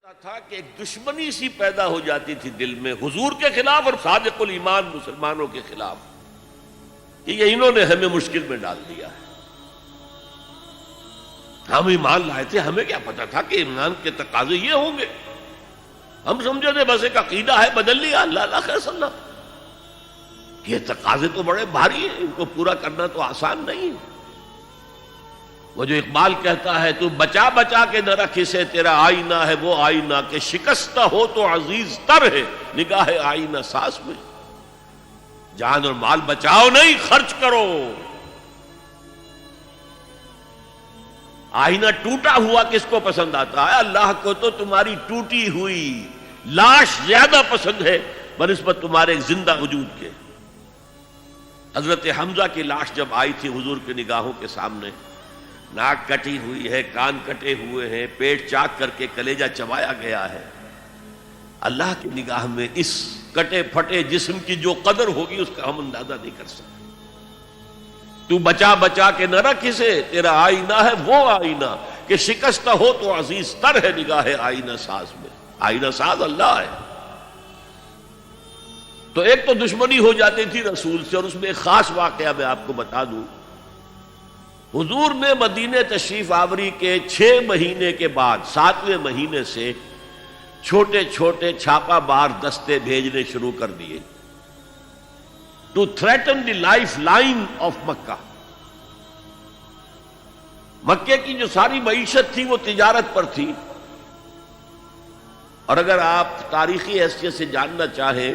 تھا کہ ایک دشمنی سی پیدا ہو جاتی تھی دل میں حضور کے خلاف اور صادق الایمان مسلمانوں کے خلاف کہ یہ انہوں نے ہمیں مشکل میں ڈال دیا ہے. ہم ایمان لائے تھے, ہمیں کیا پتا تھا کہ ایمان کے تقاضے یہ ہوں گے. ہم سمجھے تھے بس ایک عقیدہ ہے, بدل لیا, اللہ اللہ خیر صلی اللہ. یہ تقاضے تو بڑے بھاری ہیں, ان کو پورا کرنا تو آسان نہیں ہے. وہ جو اقبال کہتا ہے تو بچا بچا کے نہ رکھ اسے, تیرا آئینہ ہے وہ آئینہ کہ شکستہ ہو تو عزیز تر ہے نگاہ آئینہ ساز میں. جان اور مال بچاؤ نہیں, خرچ کرو. آئینہ ٹوٹا ہوا کس کو پسند آتا ہے؟ اللہ کو تو تمہاری ٹوٹی ہوئی لاش زیادہ پسند ہے بنسبت تمہارے زندہ وجود کے. حضرت حمزہ کی لاش جب آئی تھی حضور کی نگاہوں کے سامنے, ناک کٹی ہوئی ہے, کان کٹے ہوئے ہیں, پیٹ چاک کر کے کلیجہ چبایا گیا ہے. اللہ کی نگاہ میں اس کٹے پھٹے جسم کی جو قدر ہوگی اس کا ہم اندازہ نہیں کر سکتے. تو بچا بچا کے نہ رکھ اسے, تیرا آئینہ ہے وہ آئینہ کہ شکستہ ہو تو عزیز تر ہے نگاہ آئینہ ساز میں. آئینہ ساز اللہ ہے. تو ایک تو دشمنی ہو جاتی تھی رسول سے, اور اس میں ایک خاص واقعہ میں آپ کو بتا دوں. حضور نے مدینہ تشریف آوری کے 6 مہینے کے بعد 7ویں مہینے سے چھوٹے چھوٹے چھاپا مار دستے بھیجنے شروع کر دیے to threaten the lifeline of Mecca. مکے کی جو ساری معیشت تھی وہ تجارت پر تھی. اور اگر آپ تاریخی حیثیت سے جاننا چاہیں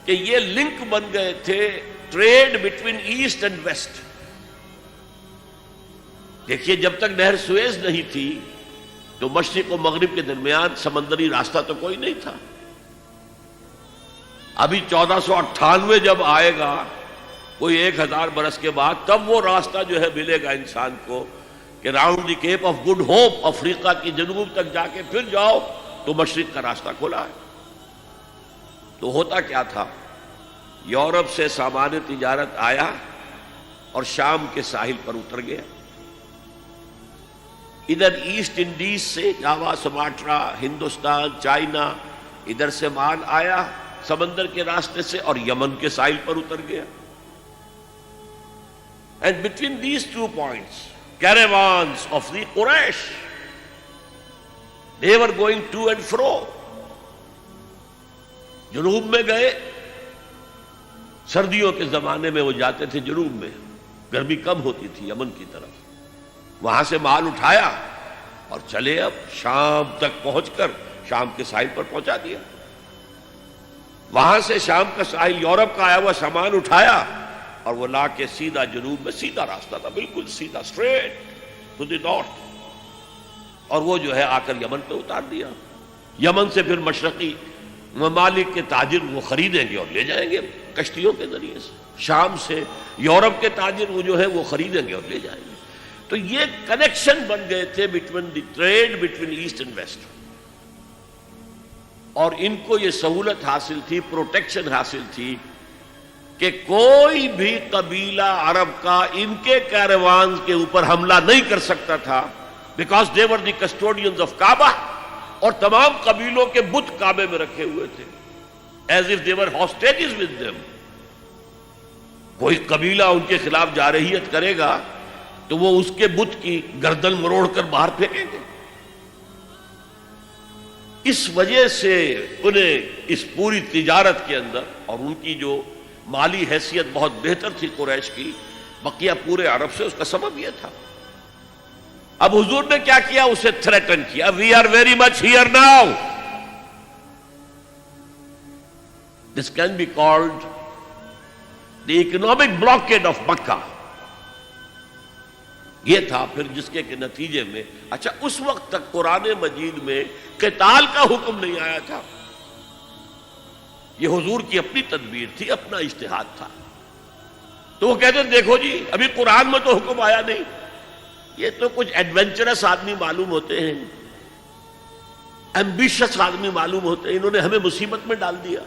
کہ یہ لنک بن گئے تھے trade between east and west. دیکھیے جب تک نہر سویز نہیں تھی تو مشرق و مغرب کے درمیان سمندری راستہ تو کوئی نہیں تھا. ابھی 1498 جب آئے گا, کوئی 1000 برس کے بعد, تب وہ راستہ جو ہے ملے گا انسان کو کہ round the Cape of Good Hope, افریقہ کی جنوب تک جا کے پھر جاؤ تو مشرق کا راستہ کھلا ہے. تو ہوتا کیا تھا, یورپ سے سامان تجارت آیا اور شام کے ساحل پر اتر گیا. ادھر ایسٹ انڈیز سے جاوا, سماٹرا, ہندوستان, چائنا, ادھر سے مال آیا سمندر کے راستے سے اور یمن کے ساحل پر اتر گیا. And between these 2 points caravans of the Quraysh, they were going to and fro. جنوب میں گئے, سردیوں کے زمانے میں وہ جاتے تھے جنوب میں, گرمی کم ہوتی تھی یمن کی طرف. وہاں سے مال اٹھایا اور چلے اب شام تک پہنچ کر شام کے ساحل پر پہنچا دیا. وہاں سے شام کا ساحل یورپ کا آیا ہوا سامان اٹھایا اور وہ لا کے سیدھا جنوب میں, سیدھا راستہ تھا بالکل سیدھا, اسٹریٹ ٹو دی نارتھ, اور وہ جو ہے آ کر یمن پہ اتار دیا. یمن سے پھر مشرقی ممالک کے تاجر وہ خریدیں گے اور لے جائیں گے کشتیوں کے ذریعے سے. شام سے یورپ کے تاجر وہ جو ہے وہ خریدیں گے اور لے جائیں گے. تو یہ کنیکشن بن گئے تھے between the trade between east and west. اور ان کو یہ سہولت حاصل تھی, پروٹیکشن حاصل تھی کہ کوئی بھی قبیلہ عرب کا ان کے کیروانز کے اوپر حملہ نہیں کر سکتا تھا, because they were the custodians of Kaaba. اور تمام قبیلوں کے بت کعبے میں رکھے ہوئے تھے, as if they were hostages with them. کوئی قبیلہ ان کے خلاف جارحیت کرے گا تو وہ اس کے بت کی گردن مروڑ کر باہر پھینکیں گے. اس وجہ سے انہیں اس پوری تجارت کے اندر, اور ان کی جو مالی حیثیت بہت بہتر تھی قریش کی بقیہ پورے عرب سے, اس کا سبب یہ تھا. اب حضور نے کیا کیا, اسے تھریٹن کیا. We are very much here now. This can be called the economic blockade of Mecca. یہ تھا پھر جس کے نتیجے میں, اچھا اس وقت تک قرآن مجید میں قتال کا حکم نہیں آیا تھا. یہ حضور کی اپنی تدبیر تھی, اپنا اجتہاد تھا. تو وہ کہتے ہیں دیکھو جی ابھی قرآن میں تو حکم آیا نہیں, یہ تو کچھ ایڈونچرس آدمی معلوم ہوتے ہیں, ایمبیشس آدمی معلوم ہوتے ہیں, انہوں نے ہمیں مصیبت میں ڈال دیا.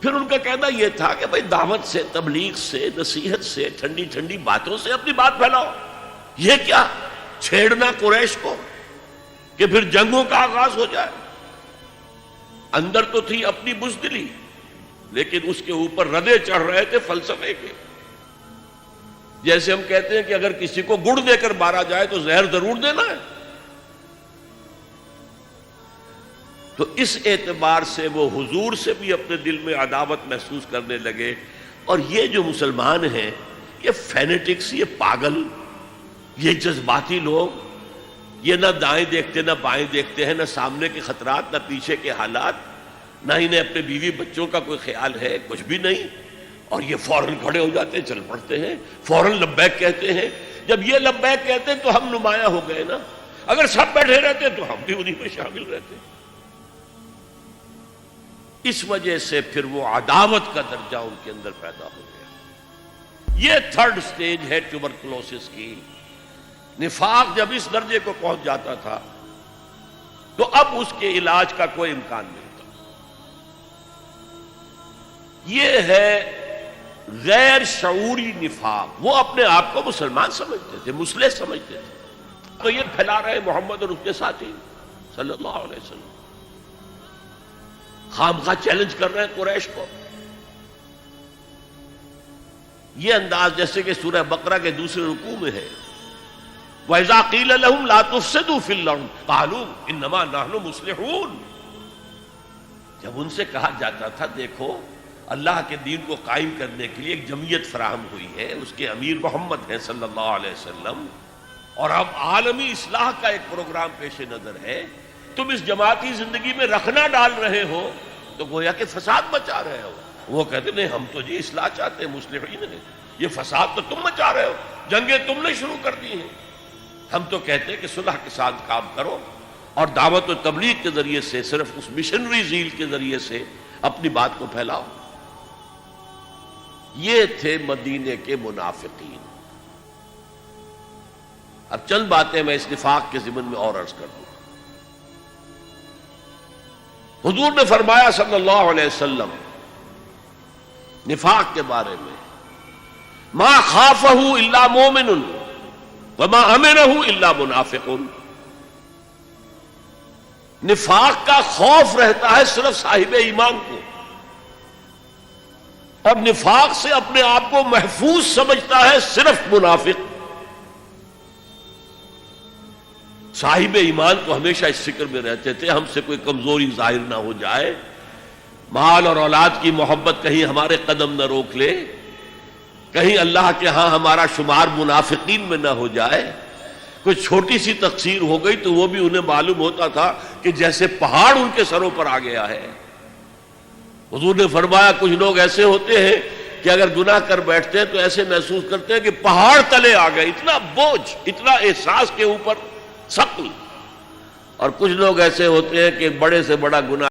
پھر ان کا کہنا یہ تھا کہ بھائی دعوت سے, تبلیغ سے, نصیحت سے, ٹھنڈی ٹھنڈی باتوں سے اپنی بات پھیلاؤ. یہ کیا چھیڑنا قریش کو کہ پھر جنگوں کا آغاز ہو جائے. اندر تو تھی اپنی بزدلی، لیکن اس کے اوپر ردے چڑھ رہے تھے فلسفے کے. جیسے ہم کہتے ہیں کہ اگر کسی کو گڑ دے کر مارا جائے تو زہر ضرور دینا ہے. تو اس اعتبار سے وہ حضور سے بھی اپنے دل میں عداوت محسوس کرنے لگے. اور یہ جو مسلمان ہیں، یہ فینیٹکس، یہ پاگل، یہ جذباتی لوگ، یہ نہ دائیں دیکھتے نہ بائیں دیکھتے ہیں، نہ سامنے کے خطرات نہ پیچھے کے حالات، نہ انہیں اپنے بیوی بچوں کا کوئی خیال ہے، کچھ بھی نہیں. اور یہ فوراً کھڑے ہو جاتے ہیں، چل پڑتے ہیں، فوراً لبیک کہتے ہیں. جب یہ لبیک کہتے ہیں تو ہم نمایاں ہو گئے نا. اگر سب بیٹھے رہتے تو ہم بھی انہی میں شامل رہتے. اس وجہ سے پھر وہ عداوت کا درجہ ان کے اندر پیدا ہو گیا. یہ تھرڈ سٹیج ہے ٹیوبرکلوسس کی. نفاق جب اس درجے کو پہنچ جاتا تھا تو اب اس کے علاج کا کوئی امکان نہیں تھا. یہ ہے غیر شعوری نفاق. وہ اپنے آپ کو مسلمان سمجھتے تھے، مصلح سمجھتے تھے، تو یہ پھیلا رہے محمد اور اس کے ساتھی صلی اللہ علیہ وسلم. خامخواہ چیلنج کر رہے ہیں قریش کو. یہ انداز جیسے کہ سورہ بقرہ کے دوسرے رکوع میں ہے، وَإِذَا قِيلَ لَهُمْ لَا تُفْسِدُوا فِي الْأَرْضِ قَالُوا إِنَّمَا نَحْنُ مُصْلِحُونَ. جب ان سے کہا جاتا تھا دیکھو اللہ کے دین کو قائم کرنے کے لیے ایک جمعیت فراہم ہوئی ہے، اس کے امیر محمد ہیں صلی اللہ علیہ وسلم، اور اب عالمی اصلاح کا ایک پروگرام پیش نظر ہے، تم اس جماعتی زندگی میں رکھنا ڈال رہے ہو تو گویا کہ فساد مچا رہے ہو. وہ کہتے نہیں، ہم تو جی اصلاح چاہتے ہیں، مصلحین ہیں. یہ فساد تو تم مچا رہے ہو، جنگیں تم نے شروع کر دی ہیں. ہم تو کہتے ہیں کہ صلح کے ساتھ کام کرو اور دعوت و تبلیغ کے ذریعے سے، صرف اس مشنری زیل کے ذریعے سے اپنی بات کو پھیلاؤ. یہ تھے مدینے کے منافقین. اب چند باتیں میں اس نفاق کے ضمن میں اور عرض کر دوں. حضور نے فرمایا صلی اللہ علیہ وسلم نفاق کے بارے میں، ما خافہ الا مومن وما امنہ الا منافق. نفاق کا خوف رہتا ہے صرف صاحب ایمان کو. اب نفاق سے اپنے آپ کو محفوظ سمجھتا ہے صرف منافق. صاحب ایمان تو ہمیشہ اس فکر میں رہتے تھے ہم سے کوئی کمزوری ظاہر نہ ہو جائے، مال اور اولاد کی محبت کہیں ہمارے قدم نہ روک لے، کہیں اللہ کے ہاں ہمارا شمار منافقین میں نہ ہو جائے. کوئی چھوٹی سی تقصیر ہو گئی تو وہ بھی انہیں معلوم ہوتا تھا کہ جیسے پہاڑ ان کے سروں پر آ گیا ہے. حضور نے فرمایا کچھ لوگ ایسے ہوتے ہیں کہ اگر گناہ کر بیٹھتے ہیں تو ایسے محسوس کرتے ہیں کہ پہاڑ تلے آ گئے، اتنا بوجھ، اتنا احساس کے اوپر ثقل. اور کچھ لوگ ایسے ہوتے ہیں کہ بڑے سے بڑا گناہ